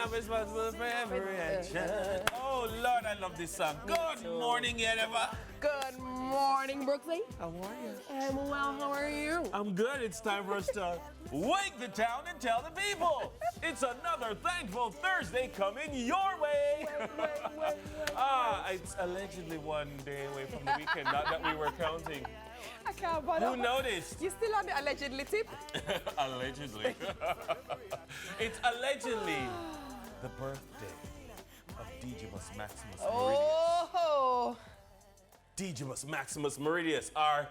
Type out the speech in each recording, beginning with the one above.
I'm responsible for every action. Oh, Lord, I love this song. Good morning, Yeneva. Good morning, Brooklyn. How are you? I'm well, how are you? I'm good. It's time for us to wake the town and tell the people. It's another thankful Thursday coming your way. It's allegedly one day away from the weekend, not that we were counting. I can't bother. Who noticed? You still on the allegedly tip? Allegedly. It's allegedly the birthday of Digimus Maximus Meridius. Oh! Digimus Maximus Meridius, our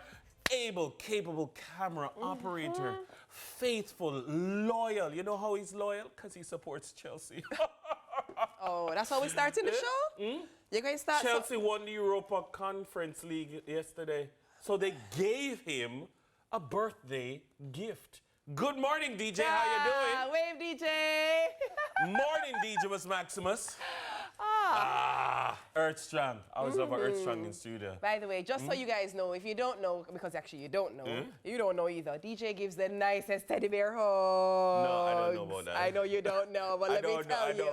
able, capable camera operator, faithful, loyal. You know how he's loyal? Because he supports Chelsea. Oh, that's how we starting the show? You're going to start? Chelsea won the Europa Conference League yesterday. So they gave him a birthday gift. Good morning, DJ. How you doing? Wave, DJ. Morning, Digimus Maximus. Earth Strong. I was over Earth Strong in studio. By the way, just so you guys know, if you don't know, because actually you don't know, you don't know either, DJ gives the nicest teddy bear hugs. No, I don't know about that. I know you don't know, but let me tell you.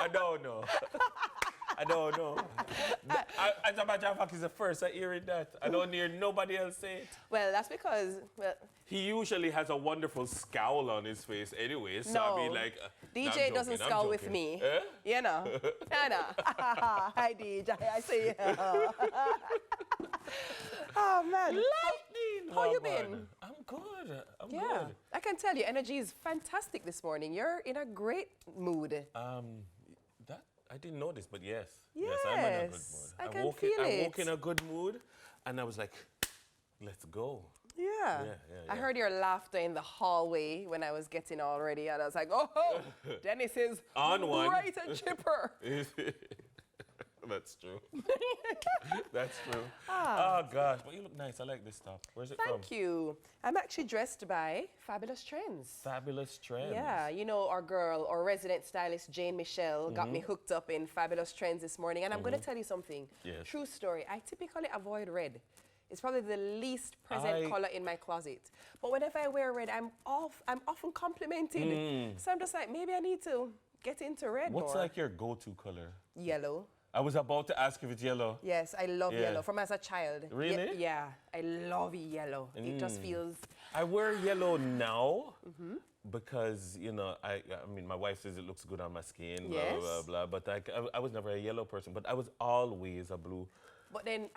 I don't know. I don't know. As a matter of fact, it's the first I hear that. I don't hear nobody else say it. Well, that's because, well, he usually has a wonderful scowl on his face anyway, so no, I mean like... DJ doesn't scowl with me. Eh? You know. I know. Hi, DJ. I see you. Oh, man. Lightning! How you been? I'm good. I'm Yeah. good. I can tell you, energy is fantastic this morning. You're in a great mood. That I didn't know this, but yes. Yes, I'm in a good mood. I can feel I it. woke in a good mood, and I was like, let's go. Yeah. I heard your laughter in the hallway when I was getting all ready, and I was like, oh, Dennis is On one. bright and chipper. That's true. That's true. Oh, gosh. But you look nice. I like this stuff. Where's it from? Thank you. I'm actually dressed by Fabulous Trends. Fabulous Trends. Yeah, you know, our resident stylist, Jane Michelle, got me hooked up in Fabulous Trends this morning. And I'm going to tell you something. Yes. True story. I typically avoid red. It's probably the least present color in my closet. But whenever I wear red, I'm often complimented. So I'm just like, maybe I need to get into red What's more. like your go-to color? Yellow. I was about to ask if it's yellow. Yes, I love yellow from as a child. Really? Yeah, I love yellow. It just feels... I wear yellow now because, you know, I mean, my wife says it looks good on my skin, Yes. blah, blah, blah. But I was never a yellow person, but I was always a blue. But then,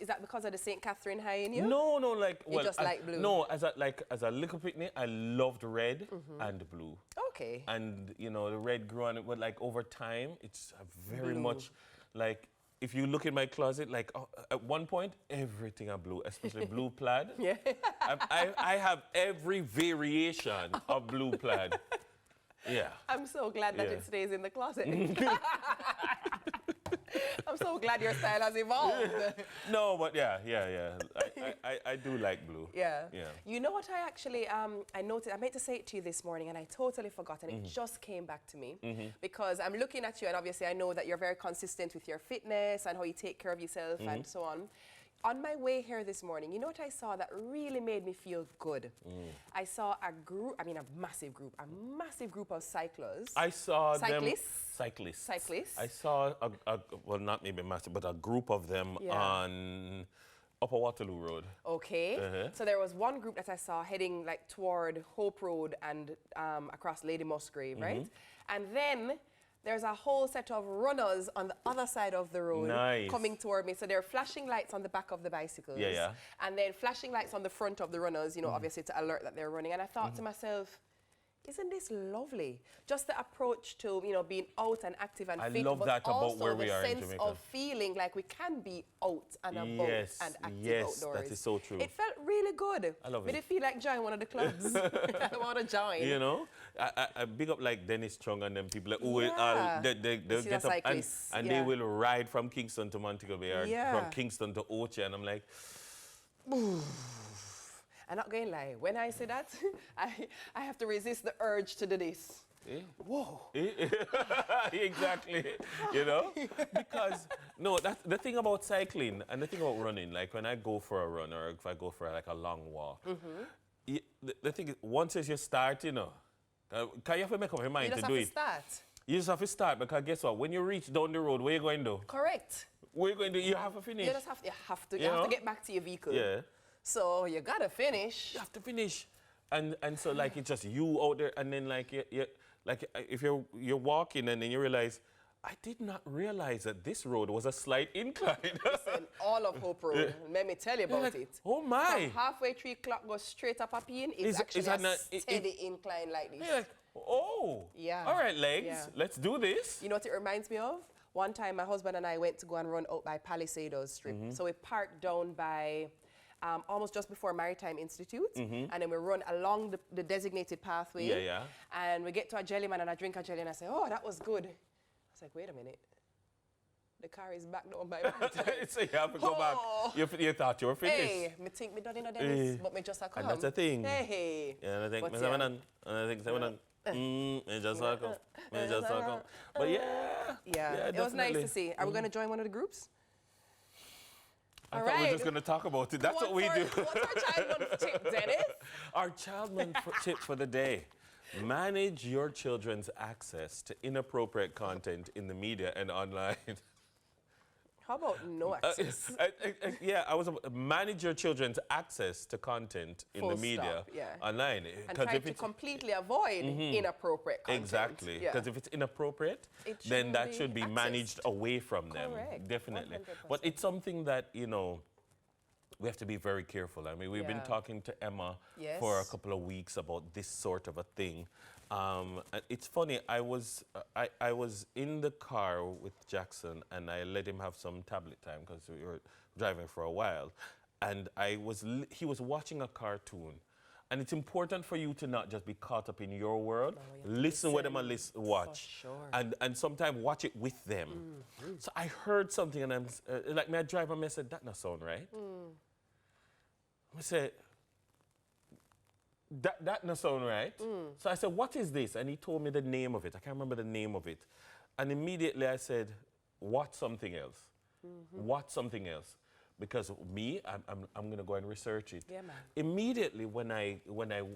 is that because of the St. Catherine High in you? No, like... You just like blue? No, as a little picnic, I loved red and blue. Okay. And, you know, the red grew on it, but like over time, it's very Blue. much like... If you look in my closet, like at one point, everything are blue, especially blue plaid. Yeah. I have every variation of blue plaid. Yeah. I'm so glad that Yeah. it stays in the closet. I'm so glad your style has evolved. No, but yeah. I do like blue. Yeah. Yeah. You know what I actually, I noticed, I meant to say it to you this morning and I totally forgot and it just came back to me because I'm looking at you and obviously I know that you're very consistent with your fitness and how you take care of yourself and so on. On my way here this morning, you know what I saw that really made me feel good? I saw a massive group of cyclists. I saw Cyclists? Cyclists. I saw, well, not maybe massive, but a group of them on Upper Waterloo Road. Okay. So there was one group that I saw heading like toward Hope Road and across Lady Musgrave, right? And then there's a whole set of runners on the other side of the road coming toward me. So there are flashing lights on the back of the bicycles. Yeah. And then flashing lights on the front of the runners, you know, obviously to alert that they're running. And I thought to myself, isn't this lovely? Just the approach to, you know, being out and active and fit. I love that about where we are in the sense Jamaica. of feeling like we can be out and about and active outdoors. That is so true. It felt really good. I love it. Made it feel like join one of the clubs. I want to join. You know, I big up like Dennis Chung and them people who they'll get up and they will ride from Kingston to Montego Bay or from Kingston to Oche, and I'm like, I'm not going to lie. When I say that, I have to resist the urge to do this. Whoa. Exactly. You know? Because, no, that's the thing about cycling and the thing about running, like when I go for a run or if I go for like a long walk, the thing is, once as you start, you know, can you have to make up your mind to do it? Start. You just have to start because guess what? When you reach down the road, where you going to do? Correct. Where you going to do? You have to finish. You just have to get back to your vehicle. Yeah. So you gotta finish. You have to finish. And so like it's just you out there and then like if you're walking and then you realize I did not realize that this road was a slight incline. Listen, all of Hope Road, let me tell you about it. Oh my. From halfway 3 o'clock goes straight up a pin. It's actually a steady incline like this. You're like, oh. Yeah. All right, legs, Yeah. let's do this. You know what it reminds me of? One time my husband and I went to go and run out by Palisadoes Strip. So we parked down by almost just before Maritime Institute, and then we run along the designated pathway. Yeah, yeah. And we get to a jelly man and I drink a jelly and I say, oh, that was good. I was like, wait a minute. The car is back down by So you have to go back. You thought you were finished. Hey, me think me done in a Dennis, but me just a come. And that's the thing. Hey. Yeah, and I think But me seven and I think seven and me just walk up. Me just walk up. But Yeah, it was nice to see. Are we going to join one of the groups? I thought we were just going to talk about it. That's what we do. What's our childhood tip, Dennis? Our childhood tip for the day. Manage your children's access to inappropriate content in the media and online. How about no access? I was manage your children's access to content in Full the media stop, yeah. online. And try to completely avoid inappropriate content. Exactly, Yeah. because if it's inappropriate, It then shouldn't that be should be accessed. managed away from them. Correct, Definitely. 100%. But it's something that, you know, we have to be very careful. I mean, we've been Yeah. talking to Emma Yes. for a couple of weeks about this sort of a thing. And it's funny, I was in the car with Jackson and I let him have some tablet time because we were driving for a while. And he was watching a cartoon. And it's important for you to not just be caught up in your world. Listen what them watch. For sure. And sometimes watch it with them. So I heard something and I'm like, me I drive and I said, that not sound right. I said, that not sound right. So I said, what is this? And he told me the name of it. I can't remember the name of it. And immediately I said, watch something else. Watch something else. Because me, I'm going to go and research it. Yeah, man. Immediately when I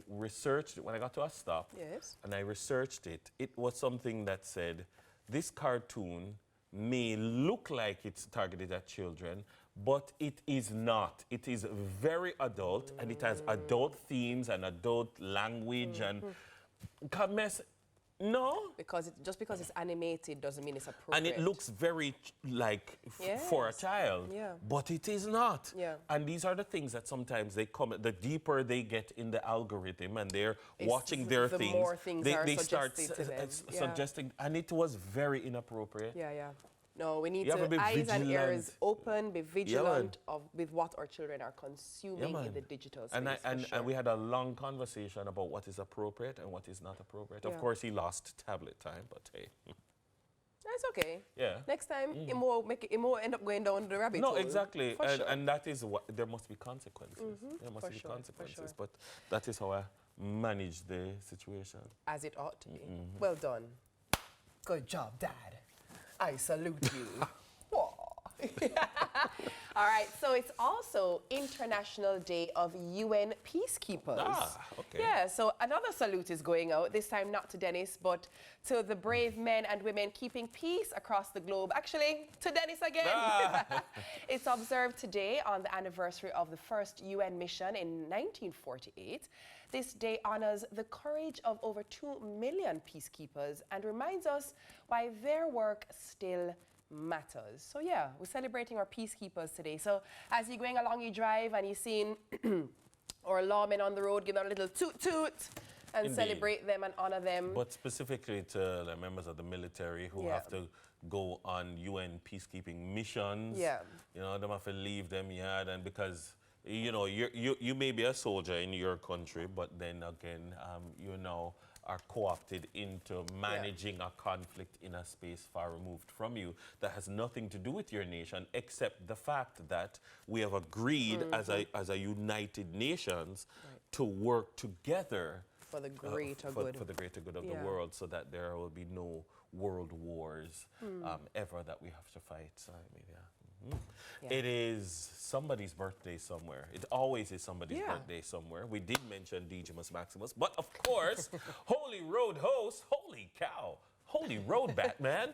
researched it, when I got to a stop, Yes. and I researched it, it was something that said, this cartoon may look like it's targeted at children, but it is not. It is very adult, and it has adult themes and adult language, and no. Because just because it's animated doesn't mean it's appropriate. And it looks very for a child, Yeah. but it is not. Yeah. And these are the things that sometimes they come, the deeper they get in the algorithm and they're watching their the things, more things are they start suggested to them. Yeah. suggesting, and it was very inappropriate. Yeah, yeah. No, we need You have to be to eyes and ears vigilant. open, be vigilant with what our children are consuming man. in the digital space. And we had a long conversation about what is appropriate and what is not appropriate. Of Yeah. course, he lost tablet time, but hey. That's okay. Yeah. Next time, it won't end up going down the rabbit hole. No, exactly. For sure. And that is what, there must be consequences. There must For be sure, consequences. for sure. But that is how I manage the situation. As it ought to be. Well done. Good job, Dad. I salute you. All right, so it's also International Day of UN Peacekeepers. Ah, okay. Yeah, so another salute is going out, this time not to Dennis, but to the brave men and women keeping peace across the globe. Actually, to Dennis again. Ah. It's observed today on the anniversary of the first UN mission in 1948. This day honors the courage of over 2 million peacekeepers and reminds us why their work still matters. So yeah, we're celebrating our peacekeepers today. So as you're going along your drive and you're seeing our lawmen on the road, give them a little toot toot and Indeed. celebrate them and honor them. But specifically to the members of the military who Yeah. have to go on UN peacekeeping missions. Yeah. You know, them have to leave them yard, and because you know you may be a soldier in your country, but then again you know are co-opted into managing a conflict in a space far removed from you that has nothing to do with your nation, except the fact that we have agreed as a United Nations to work together For the greater good. for the greater good of Yeah. the world, so that there will be no world wars ever that we have to fight. So I mean, Yeah. It is somebody's birthday somewhere. It always is somebody's Yeah. birthday somewhere. We did mention DJ Maximus, but of course, Holy Road host, holy cow, Holy road, Batman.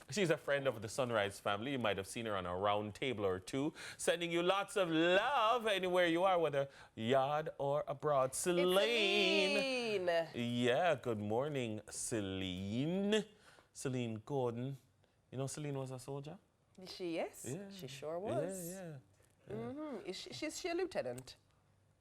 She's a friend of the Sunrise family. You might have seen her on a round table or two, sending you lots of love anywhere you are, whether yard or abroad. Celine. Yeah, good morning, Celine. Celine Gordon. You know Celine was a soldier? She, yes. Yeah. She sure was. Yeah. Is she a lieutenant?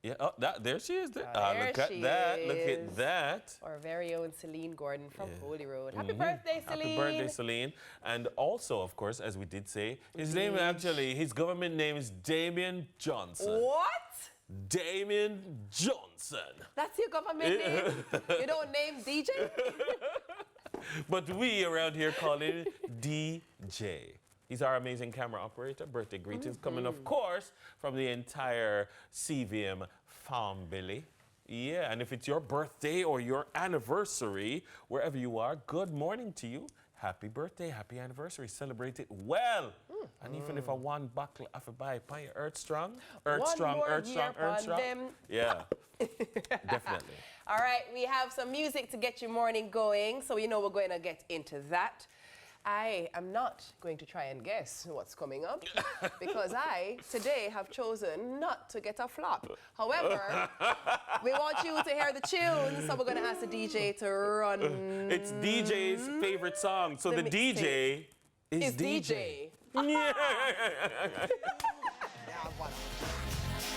Yeah, oh, there she is. There look at that. Look at that. Our very own Celine Gordon from Holy Road. Happy birthday, Celine. Happy birthday, Celine. And also, of course, as we did say, his name actually, his government name is Damien Johnson. What? Damien Johnson. That's your government name? You don't name DJ? But we around here call him DJ. He's our amazing camera operator. Birthday greetings coming, of course, from the entire CVM family. Yeah, and if it's your birthday or your anniversary, wherever you are, good morning to you. Happy birthday, happy anniversary. Celebrate it well. And even if I one buckle, I have buy pint Earth Strong. Earth Strong, Earth Strong, Earth Strong. Yeah, definitely. All right, we have some music to get your morning going, so you know we're going to get into that. I am not going to try and guess what's coming up because I, today, have chosen not to get a flop. However, we want you to hear the tune, so we're going to ask the DJ to run... It's DJ's favorite song, so the DJ is DJ. Yeah.